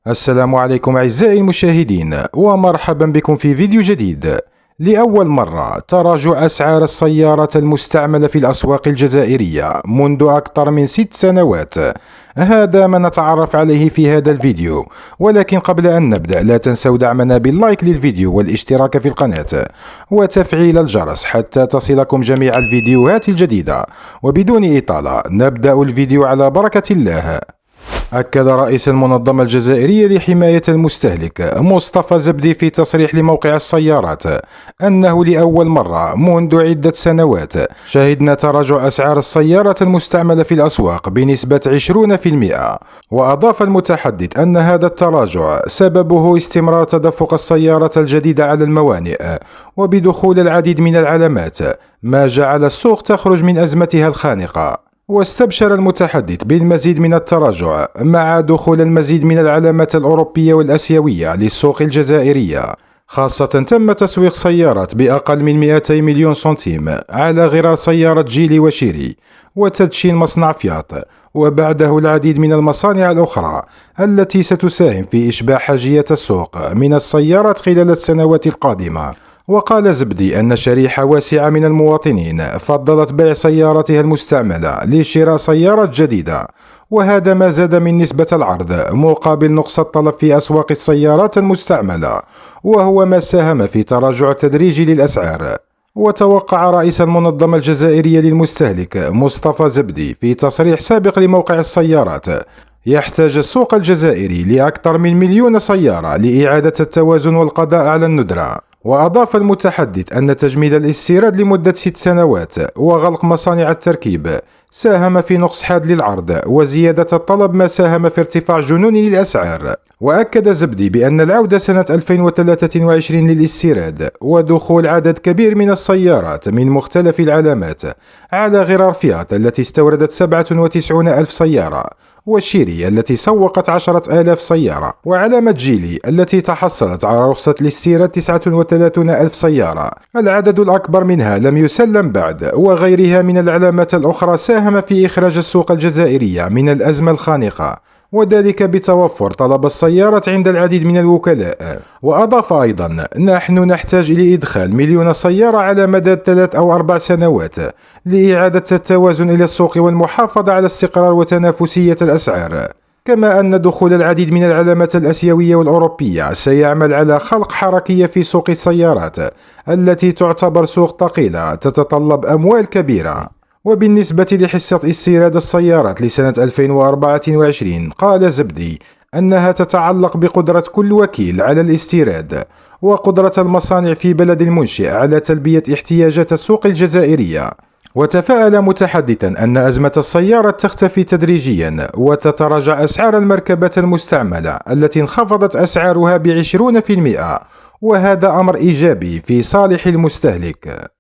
السلام عليكم أعزائي المشاهدين، ومرحبا بكم في فيديو جديد. لأول مرة تراجع أسعار السيارات المستعملة في الأسواق الجزائرية منذ أكثر من 6 سنوات. هذا ما نتعرف عليه في هذا الفيديو، ولكن قبل أن نبدأ لا تنسوا دعمنا باللايك للفيديو والاشتراك في القناة وتفعيل الجرس حتى تصلكم جميع الفيديوهات الجديدة. وبدون إطالة نبدأ الفيديو على بركة الله. أكد رئيس المنظمة الجزائرية لحماية المستهلك مصطفى زبدي في تصريح لموقع السيارات أنه لأول مرة منذ عدة سنوات شهدنا تراجع أسعار السيارات المستعملة في الأسواق بنسبة 20%. وأضاف المتحدث أن هذا التراجع سببه استمرار تدفق السيارات الجديدة على الموانئ وبدخول العديد من العلامات، ما جعل السوق تخرج من أزمتها الخانقة. واستبشر المتحدث بالمزيد من التراجع مع دخول المزيد من العلامات الأوروبية والأسيوية للسوق الجزائرية، خاصة تم تسويق سيارات بأقل من 200 مليون سنتيم على غرار سيارة جيلي وشيري وتدشين مصنع فيات، وبعده العديد من المصانع الأخرى التي ستساهم في إشباع حاجية السوق من السيارات خلال السنوات القادمة. وقال زبدي أن شريحة واسعة من المواطنين فضلت بيع سيارتها المستعملة لشراء سيارة جديدة، وهذا ما زاد من نسبة العرض مقابل نقص الطلب في أسواق السيارات المستعملة، وهو ما ساهم في تراجع تدريجي للأسعار. وتوقع رئيس المنظمة الجزائرية للمستهلك مصطفى زبدي في تصريح سابق لموقع السيارات: يحتاج السوق الجزائري لأكثر من 1,000,000 سيارة لإعادة التوازن والقضاء على الندرة. وأضاف المتحدث أن تجميد الاستيراد لمدة 6 سنوات وغلق مصانع التركيب ساهم في نقص حاد للعرض وزيادة الطلب، ما ساهم في ارتفاع جنوني للأسعار. وأكد زبدي بأن العودة سنة 2023 للاستيراد ودخول عدد كبير من السيارات من مختلف العلامات على غرار فيات التي استوردت 97,000 سيارة، وشيري التي سوقت 10,000 سيارة، وعلامة جيلي التي تحصلت على رخصة الاستيراد 39,000 سيارة، العدد الأكبر منها لم يسلم بعد، وغيرها من العلامات الأخرى ساهم في إخراج السوق الجزائرية من الأزمة الخانقة، وذلك بتوفر طلب السيارات عند العديد من الوكلاء. وأضاف أيضا: نحن نحتاج لإدخال 1,000,000 سيارة على مدى 3 أو 4 سنوات لإعادة التوازن إلى السوق والمحافظة على استقرار وتنافسية الأسعار، كما أن دخول العديد من العلامات الأسيوية والأوروبية سيعمل على خلق حركية في سوق السيارات التي تعتبر سوق ثقيلة تتطلب أموال كبيرة. وبالنسبة لحصة استيراد السيارات لسنة 2024 قال زبدي أنها تتعلق بقدرة كل وكيل على الاستيراد وقدرة المصانع في بلد المنشئ على تلبية احتياجات السوق الجزائرية. وتفاءل متحدثا أن أزمة السيارة تختفي تدريجيا وتتراجع أسعار المركبات المستعملة التي انخفضت أسعارها ب20%، وهذا أمر إيجابي في صالح المستهلك.